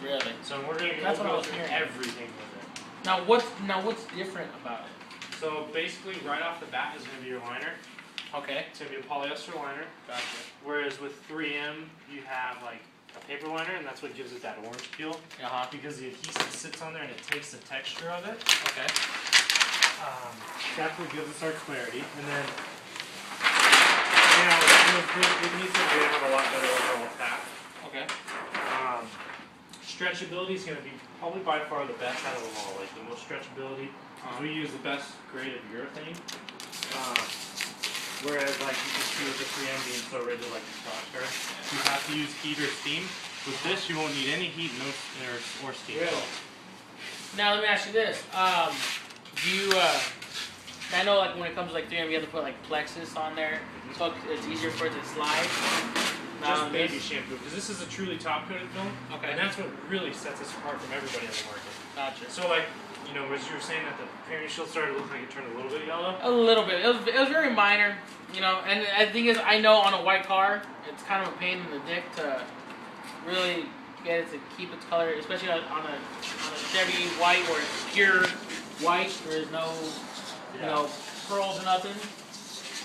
Really? So we're going to That's what I go was through hearing. everything with it. Now what's different about it? So basically, right off the bat is going to be your liner. Okay. It's going to be a polyester liner. Gotcha. Whereas with 3M, you have like a paper liner, and that's what gives it that orange peel. Because the adhesive sits on there and it takes the texture of it. Okay. That's what gives us our clarity. And then, you know, it needs to have a lot better overall attack. Okay. Stretchability is going to be probably by far the best out of them all. Like the most stretchability. We use the best grade of urethane. Whereas, like you can see with the 3M being so rigid, like the crosser, you have to use heat or steam. With this, you won't need any heat, or steam. Really? Now let me ask you this: do you? I know, like when it comes to like 3M, you have to put like plexus on there, so it's easier for it to slide. Just baby shampoo, because this is a truly top-coated film. Okay. And that's what really sets us apart from everybody on the market. Gotcha. So, like, you know, as you were saying that the Premier Shield started to look like it turned a little bit yellow. A little bit. It was very minor, you know. And the thing is, I know on a white car, it's kind of a pain in the dick to really get it to keep its color, especially on a Chevy white where it's pure white. There is no, you know, pearls or nothing.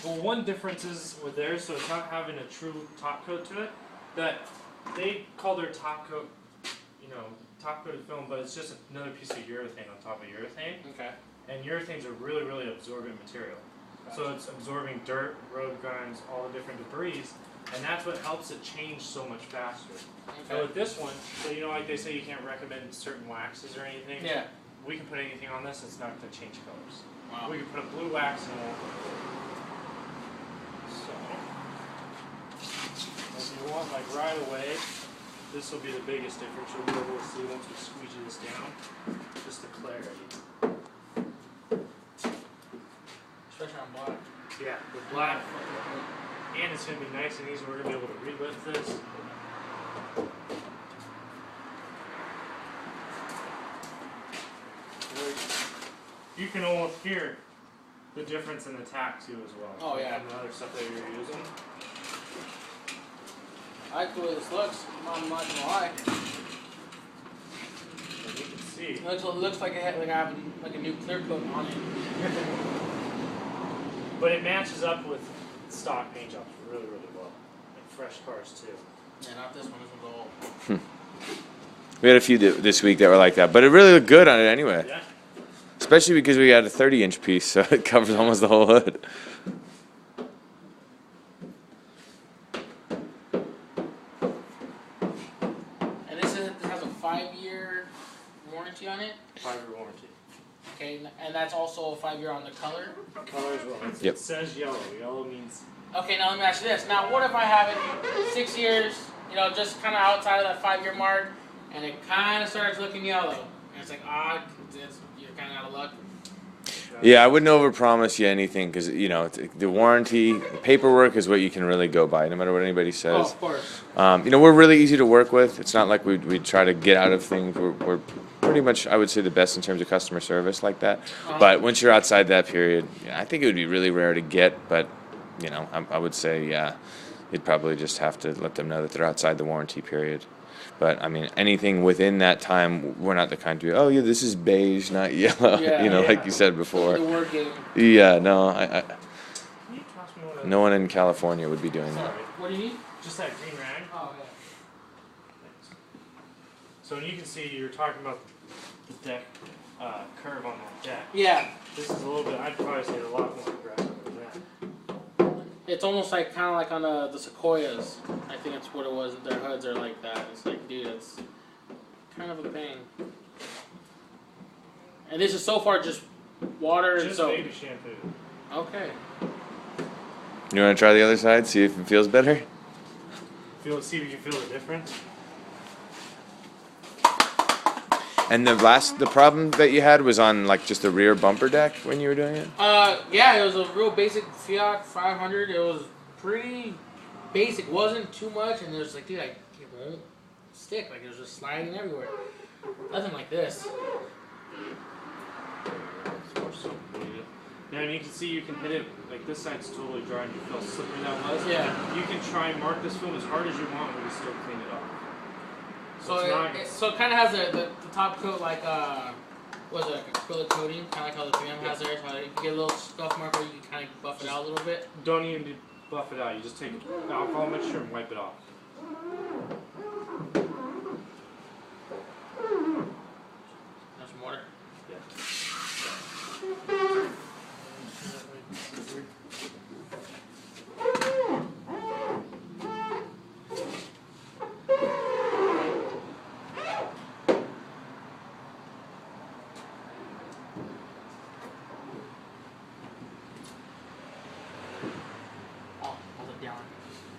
Well, one difference is with theirs, so it's not having a true top coat to it, that they call their top coat, you know, top coated film, but it's just another piece of urethane on top of urethane. Okay. And urethane's a really, really absorbent material. Gotcha. So it's absorbing dirt, road grinds, all the different debris, and that's what helps it change so much faster. Okay. So with this one, so you know, like they say you can't recommend certain waxes or anything. Yeah. We can put anything on this, it's not going to change colors. Wow. We can put a blue wax and it won't look. So, if you want, like right away, this will be the biggest difference. You'll be able to see once we squeegee this down, just the clarity. Especially on black. Yeah, with black, and it's going to be nice and easy. We're going to be able to relift this. You can almost hear the difference in the tack too as well. Oh yeah. From the other stuff that you're using. I like the way this looks. I'm not gonna lie. And you can see. It looks like I have a new clear coat on it. But it matches up with stock paint jobs really, really well. And fresh cars too. Yeah, not this one. This one's old. We had a few this week that were like that, but it really looked good on it anyway. Yeah. Especially because we got a 30-inch piece, so it covers almost the whole hood. And this has a 5-year warranty on it? 5-year warranty. Okay, and that's also a 5-year on the color? Color as well. Yep. It says yellow. Yellow means... Okay, now let me ask you this. Now, what if I have it 6 years, you know, just kind of outside of that 5-year mark, and it kind of starts looking yellow? And it's like, you're kind of out of luck. Yeah, I wouldn't overpromise you anything because, you know, the warranty, the paperwork is what you can really go by, no matter what anybody says. Oh, of course. You know, we're really easy to work with. It's not like we try to get out of things. We're pretty much, I would say, the best in terms of customer service like that. But once you're outside that period, yeah, I think it would be really rare to get. But, you know, I would say, yeah, you'd probably just have to let them know that they're outside the warranty period. But, I mean, anything within that time, we're not the kind to, oh, yeah, this is beige, not yellow, Yeah, you know, yeah. like you said before. The word game. Yeah, no, Can you toss me one of no one in California would be doing Sorry. that. What do you need? Just that green rag. Oh, yeah. Thanks. So you can see you're talking about the deck curve on that deck. Yeah. This is a little bit, I'd probably say a lot more aggressive than that. It's almost like kind of like on the Sequoias. I think that's what it was. Their hoods are like that. It's like, dude, it's kind of a pain. And this is so far just water and Just soap. baby shampoo. Okay. You want to try the other side, see if it feels better? See if you can feel the difference. And the problem that you had was on like just the rear bumper deck when you were doing it? Yeah, it was a real basic Fiat 500. It was pretty basic. Wasn't too much, and it was like, dude, it won't stick. Like it was just sliding everywhere. Nothing like this. Yeah, and you can see you can hit it, like this side's totally dry and you feel how slippery that was. Yeah. You can try and mark this film as hard as you want, but you still clean it off. So so it kind of has the top coat like was it like acrylic coating, kind of like how the 3M has theirs. How you get a little scuff mark where you can kind of buff it out a little bit. Don't even buff it out. You just take alcohol mixture and wipe it off. Have some water. Yeah.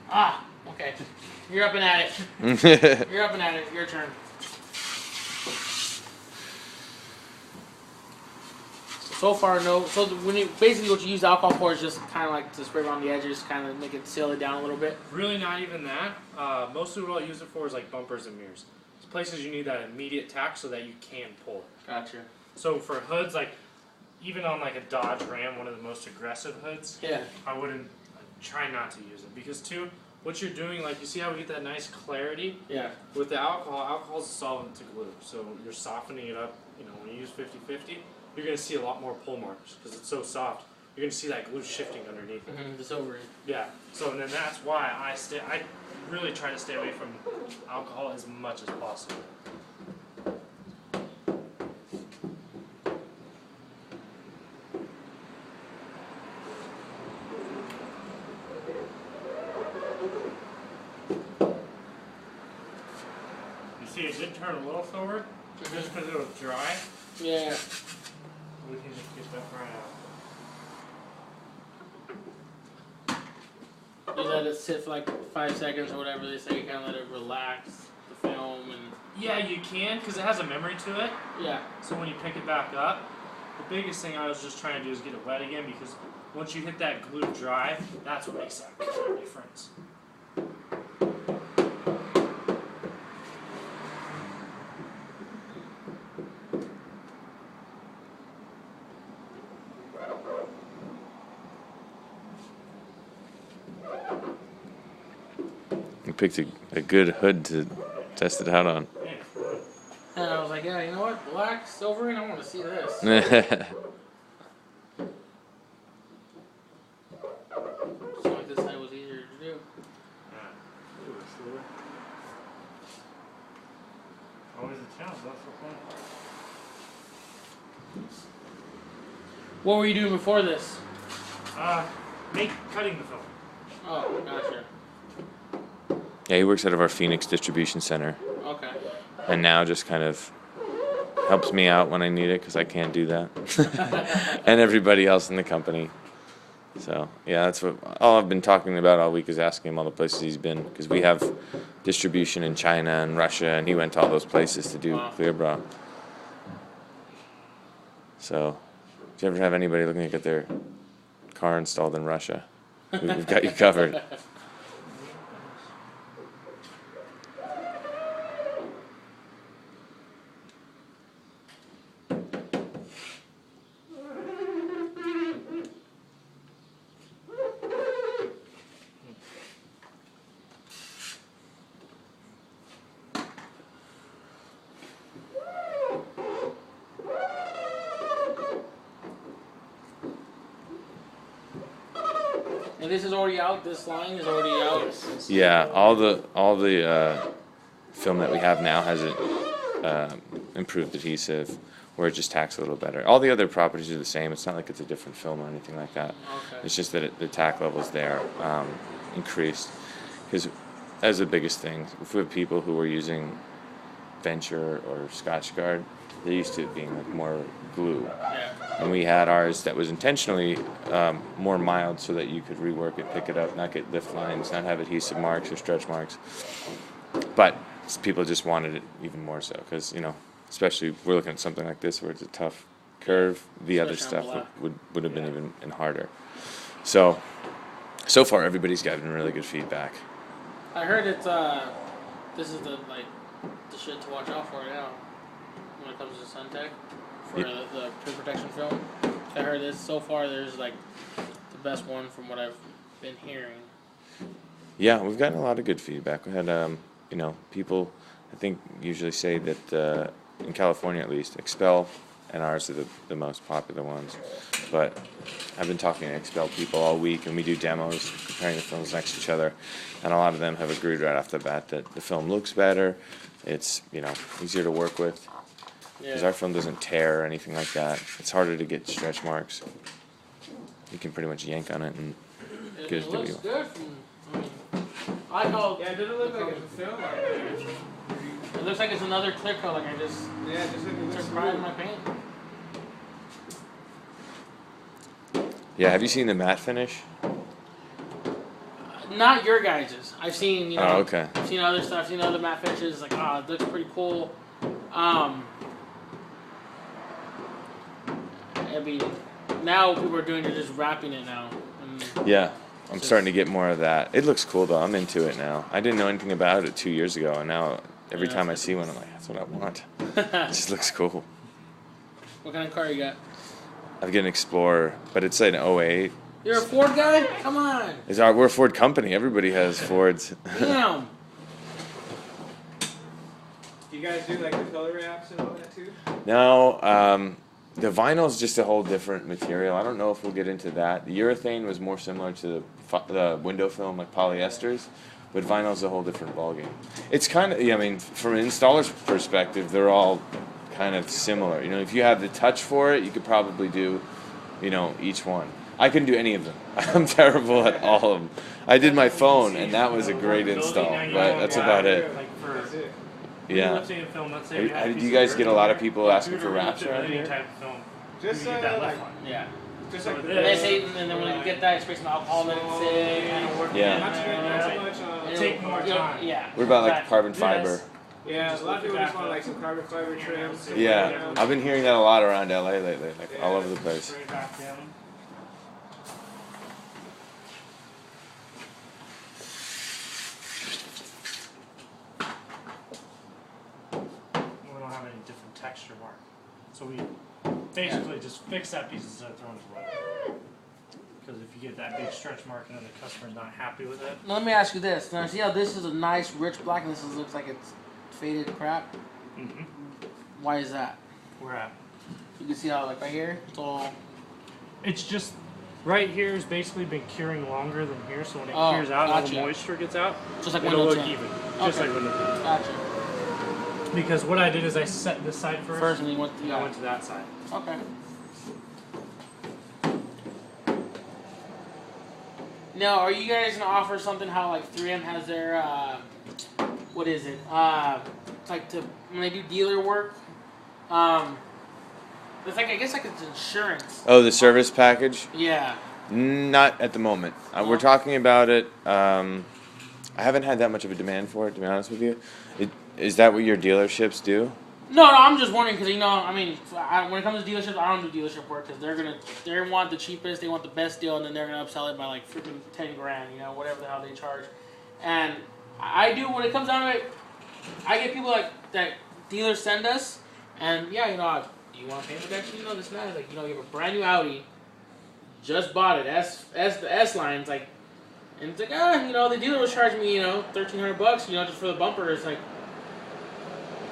Ah, okay. You're up and at it. You're up and at it. Your turn. So far, no. So when you basically what you use alcohol for is just kind of like to spray around the edges, kind of make it seal it down a little bit. Really, not even that. Mostly what I'll use it for is like bumpers and mirrors. It's places you need that immediate tack so that you can pull it. Gotcha. So for hoods, like even on like a Dodge Ram, one of the most aggressive hoods, Yeah. I wouldn't try not to use it because too, what you're doing, like you see how we get that nice clarity Yeah. with the alcohol. Alcohol is a solvent to glue, so you're softening it up. You know, when you use 50/50, you're gonna see a lot more pull marks because it's so soft. You're gonna see that glue shifting underneath it. Just over it. Yeah. So and then that's why I really try to stay away from alcohol as much as possible. You see, it did turn a little forward, just because it was dry. Yeah. We can just get that right out. You let it sit for like 5 seconds or whatever they say. You kind of let it relax the film and. Yeah, you can, because it has a memory to it. Yeah. So when you pick it back up, the biggest thing I was just trying to do is get it wet again, because once you hit that glue dry, that's what makes that color difference. You picked a good hood to test it out on. And I was like, yeah, you know what? Black, silver, and I want to see this. So like this side was easier to do. Always a challenge, that's the fun part. What were you doing before this? Cutting the film. Oh, gotcha. Yeah, he works out of our Phoenix distribution center, Okay. and now just kind of helps me out when I need it because I can't do that, and everybody else in the company. So yeah, that's what all I've been talking about all week is asking him all the places he's been because we have distribution in China and Russia, and he went to all those places to do Wow. Clear Bra. So, if you ever have anybody looking to get their car installed in Russia, we've got you covered. And this is already out. This line is already out. Yeah, all the film that we have now has an improved adhesive, where it just tacks a little better. All the other properties are the same. It's not like it's a different film or anything like that. Okay. It's just that the tack levels there increased. Because as the biggest thing, if we have people who are using Venture or Scotchgard, they're used to it being like more glue. Yeah. And we had ours that was intentionally more mild so that you could rework it, pick it up, not get lift lines, not have adhesive marks or stretch marks. But people just wanted it even more so because, you know, especially we're looking at something like this where it's a tough curve. The other Especially on stuff black. would have been even harder. So far everybody's gotten really good feedback. I heard it's this is the shit to watch out for now when it comes to Suntech for the print protection film. I heard this so far. There's like the best one from what I've been hearing. Yeah, we've gotten a lot of good feedback. We had, you know, people I think usually say that in California at least, Expel and ours are the most popular ones. But I've been talking to Expel people all week, and we do demos comparing the films next to each other, and a lot of them have agreed right off the bat that the film looks better, it's easier to work with, because our film doesn't tear or anything like that. It's harder to get stretch marks. You can pretty much yank on it and get it It to looks you. good I call Yeah, it doesn't look like it's a film. it looks like it's another clear coat, like I just Yeah, just like it looks took pride in smooth. my paint. Yeah, have you seen the matte finish? Not your guys's. I've seen, Oh, okay. I've seen other stuff, I've seen other matte finishes, like, it looks pretty cool. I mean, now people are doing, they're just wrapping it now. And Yeah, I'm starting to get more of that. It looks cool though. I'm into it now. I didn't know anything about it 2 years ago, and now every Yeah, time I it's see one, I'm like, that's what I want. It just looks cool. What kind of car you got? I've got an Explorer, but it's an 08. You're a Ford guy? Come on. We're a Ford company. Everybody has Fords. Damn. You guys do like the color wraps and all that too? No, the vinyl's just a whole different material. I don't know if we'll get into that. The urethane was more similar to the window film, like polyesters, but vinyl's a whole different ballgame. It's kind of, I mean, from an installer's perspective, they're all kind of similar. If you have the touch for it, you could probably do, each one. I couldn't do any of them. I'm terrible at all of them. I did my phone, and that was a great install, but that's about it. Like for That's it. Yeah. lifting a film, let's say we had a Do piece you of guys dirt get a lot of in people there, asking we for would wraps lift it around with any here? type of film. Just We get that like, lift on. Yeah. just So like the this- They best. say, and then when you get that, spray some alcohol, let it sit, kind of work Yeah. in Not too there. much. It'll- Take more you'll- time. Yeah. What about like exactly. carbon This- fiber? Yeah, a lot of people just want like some carbon fiber trim. something Yeah, like that. I've been hearing that a lot around LA lately, like all over the place. Straight back down. We don't have any different texture mark. So we basically just fix that piece instead of throwing it away. Because if you get that big stretch mark and then the customer's not happy with it, Now, let me ask you this. Now, see how this is a nice, rich black, and this looks like it's faded crap? Why is that? we're at. You can see how, like, right here, it's all... It's just right here has basically been curing longer than here, so when it Oh, cures out, all gotcha. the moisture gets out. Just like It'll window look tint. even, just Okay. like window tint. Gotcha. Because what I did is I set this side first, First, and then you went and I went to that side. Okay. Now, are you guys gonna offer something how like 3M has their what is it? It's like when they do dealer work. It's like, I guess like it's insurance. Oh, the service package? Yeah. Not at the moment. We're talking about it. I haven't had that much of a demand for it, to be honest with you. Is that what your dealerships do? No, I'm just wondering because I mean, when it comes to dealerships, I don't do dealership work because they want the cheapest, they want the best deal, and then they're gonna upsell it by like freaking 10 grand, whatever the hell they charge. And I do, when it comes down to it, I get people like that dealers send us, and yeah, do you want paint protection? This and that. Like, you have a brand new Audi, just bought it, the S line. It's like, and it's like, the dealer was charging me, $1,300, just for the bumper. It's like,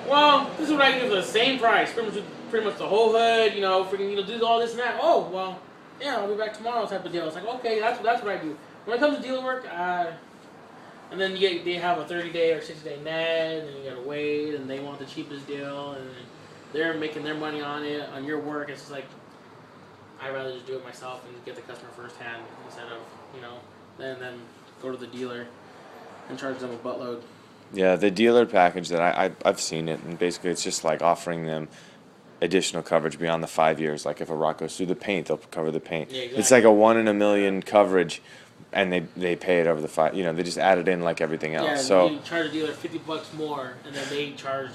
well, this is what I can do for the same price. Pretty much the whole hood, freaking, do all this and that. Oh, well, yeah, I'll be back tomorrow type of deal. It's like, okay, that's what I do. When it comes to dealer work, and then they have a 30-day or 60-day net, and then you gotta wait, and they want the cheapest deal, and they're making their money on it, on your work. It's just like, I'd rather just do it myself and get the customer firsthand instead of, then go to the dealer and charge them a buttload. Yeah, the dealer package that I've seen it, and basically it's just like offering them additional coverage beyond the 5 years. Like if a rock goes through the paint, they'll cover the paint. Yeah, exactly. It's like a 1 in a million coverage, and they pay it over the 5. They just add it in like everything else. Yeah, So you charge the dealer $50 more, and then they charge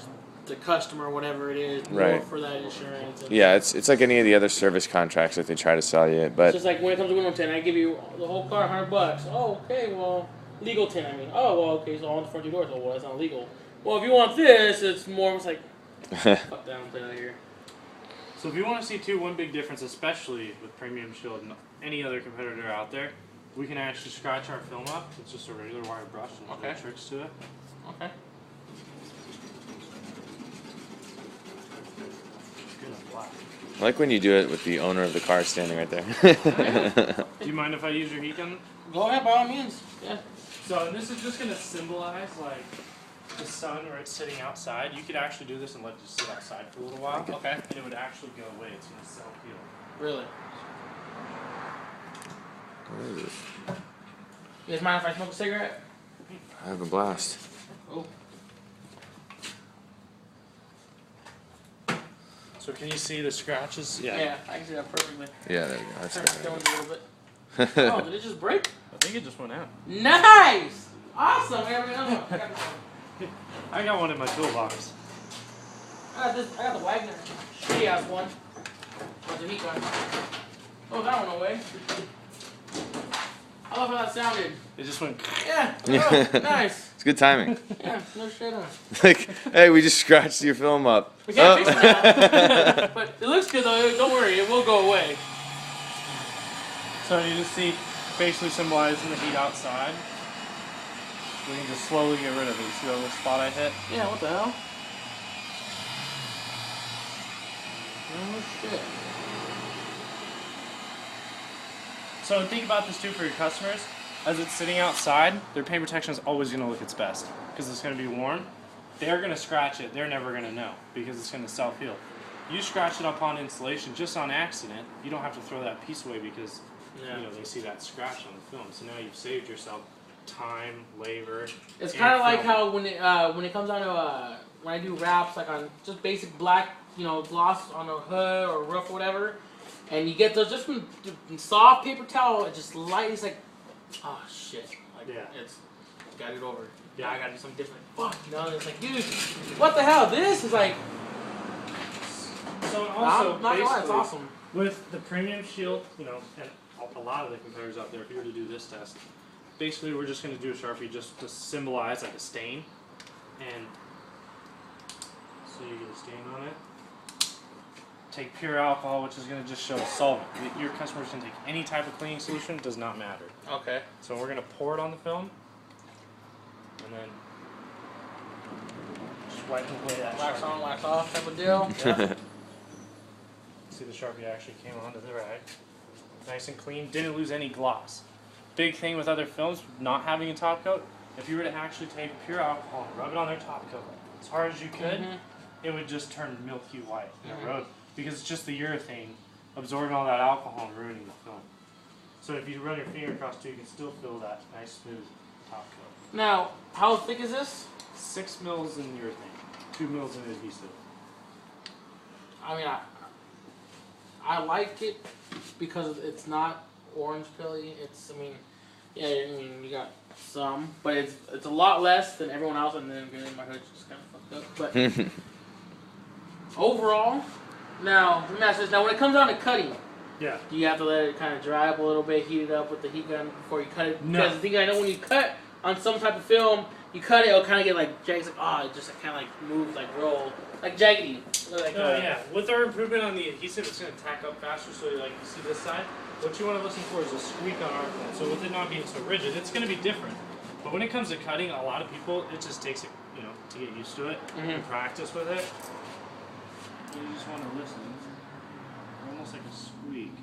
the customer, whatever it is, more Right. for that insurance. And yeah, it's like any of the other service contracts that they try to sell you. it's But just like when it comes to window tint, I give you the whole car $100. Oh, okay, well, legal tint. Oh, well, okay, so on the front two doors. Oh, well, that's not legal. Well, if you want this, it's more. It's like, fuck down, play out here. So if you want to see too, one big difference, especially with Premium Shield and any other competitor out there, we can actually scratch our film up. It's just a regular wire brush and no Okay. tricks to it. Okay. black. I like when you do it with the owner of the car standing right there. Do you mind if I use your heat gun? Go ahead, by all means. Yeah. So, and this is just gonna symbolize like the sun where it's sitting outside. You could actually do this and let it just sit outside for a little while. Okay. And it would actually go away. It's gonna self-heal. Really. What is it? You guys mind if I smoke a cigarette? I have a blast. Oh. So can you see the scratches? Yeah, I can see that perfectly. Yeah, there we go. That's Turn it down good. a little bit. Oh, did it just break? I think it just went out. Nice! Awesome! I got another one. I got one in my toolbox. I got this. I got the Wagner shitty ass one. With the heat gun. Oh, that one away. I love how that sounded. It just went. Yeah. Oh, nice. It's good timing. Yeah. No shit on. Like, hey, we just scratched your film up. We can't Oh. fix it now. But it looks good though. Don't worry, it will go away. So you just see basically symbolizing the heat outside. We can just slowly get rid of it. You see that little spot I hit? Yeah. What the hell? Oh shit. So think about this too for your customers. As it's sitting outside, their paint protection is always going to look its best because it's going to be warm. They're going to scratch it. They're never going to know because it's going to self-heal. You scratch it upon installation just on accident. You don't have to throw that piece away because you know they see that scratch on the film. So now you've saved yourself time, labor. It's and kind of like film. how when it comes down to when I do wraps like on just basic black gloss on a hood or roof or whatever, and you get those just from soft paper towel, it just lightly it's like, oh shit, like Yeah. it's got it over. Yeah. I gotta do something different. Fuck, and it's like, dude, what the hell? This is like, So also I'm not gonna lie, it's basically, awesome. with the premium shield, and a lot of the competitors out there, if you were to do this test, basically we're just going to do a Sharpie just to symbolize like a stain, and so you get a stain on it. Take pure alcohol, which is going to just show a solvent. Your customers can take any type of cleaning solution, does not matter. Okay. So we're going to pour it on the film, and then just wipe away that Wax Sharpie. on, wax off type of deal. Yeah. See, the Sharpie actually came onto the rag. Nice and clean, didn't lose any gloss. Big thing with other films, not having a top coat, if you were to actually take pure alcohol and rub it on their top coat as hard as you could, it would just turn milky white and erode because it's just the urethane absorbing all that alcohol and ruining the film. So if you run your finger across too, you can still feel that nice smooth top coat. Now, how thick is this? 6 mils in urethane, 2 mils in adhesive. I mean, I like it because it's not orange pilly. It's, I mean, you got some, but it's a lot less than everyone else. And then again, my hood's just kind of fucked up. But overall, now let me ask this: now, when it comes down to cutting, Yeah. do you have to let it kind of dry up a little bit, heat it up with the heat gun before you cut it? No. Because the thing I know when you cut on some type of film, you cut it, it'll kind of get like jagged. Like, it just kind of like moves, like roll, like jaggedy. Like, Oh yeah, with our improvement on the adhesive, it's going to tack up faster. So like you see this side, what you want to listen for is a squeak on our film. So with it not being so rigid, it's going to be different. But when it comes to cutting, a lot of people, it just takes to get used to it and practice with it. You just want to listen. Almost like a squeak.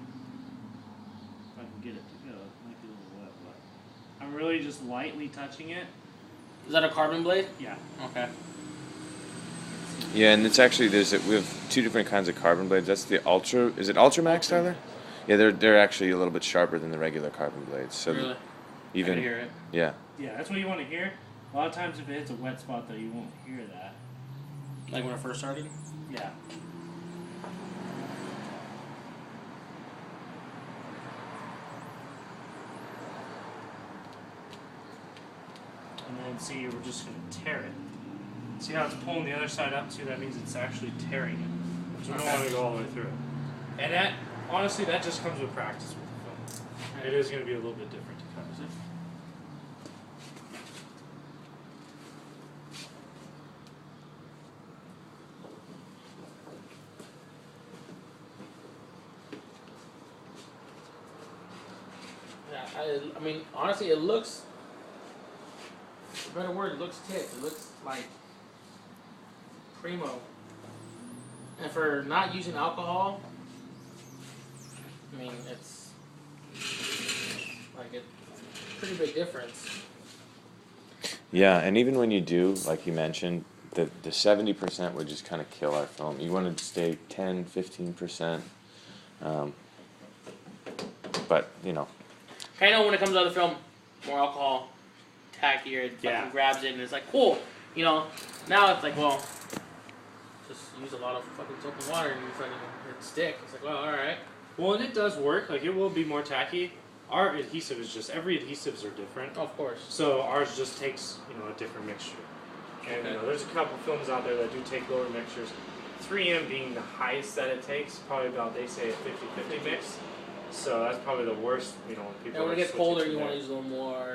If I can get it to go, it might be a little wet, but I'm really just lightly touching it. Is that a carbon blade? Yeah. Okay. Yeah, and it's actually we have two different kinds of carbon blades. That's the Ultra. Is it Ultra Max, Tyler? Yeah, they're actually a little bit sharper than the regular carbon blades. So Really? even I can hear it. yeah. Yeah, that's what you want to hear. A lot of times if it hits a wet spot though, you won't hear that. Like when I first started? Yeah. And then see, we're just going to tear it. See how it's pulling the other side up too? That means it's actually tearing it. So we don't want to go all the way through it. And that, honestly, that just comes with practice with the film. It is going to be a little bit different to cut. Yeah, I mean, honestly, it looks. A better word, it looks tipped. It looks like primo. And for not using alcohol, I mean, it's like a pretty big difference. Yeah, and even when you do, like you mentioned, the 70% would just kind of kill our film. You want to stay 10, 15%. But, you know. I know when it comes to the film, more alcohol, tackier, it fucking grabs it, and it's like, cool. You know, now it's like, well, just use a lot of fucking soap and water and you fucking it stick. It's like, well, alright. Well, and it does work. Like, it will be more tacky. Our adhesive is just, every adhesives are different. Of course. So ours just takes, you know, a different mixture. And, you know, there's a couple films out there that do take lower mixtures. 3M being the highest that it takes, probably about, they say, a 50-50 mix. So that's probably the worst, you know, when people And when it are gets switching colder, to you that. want to use a little more.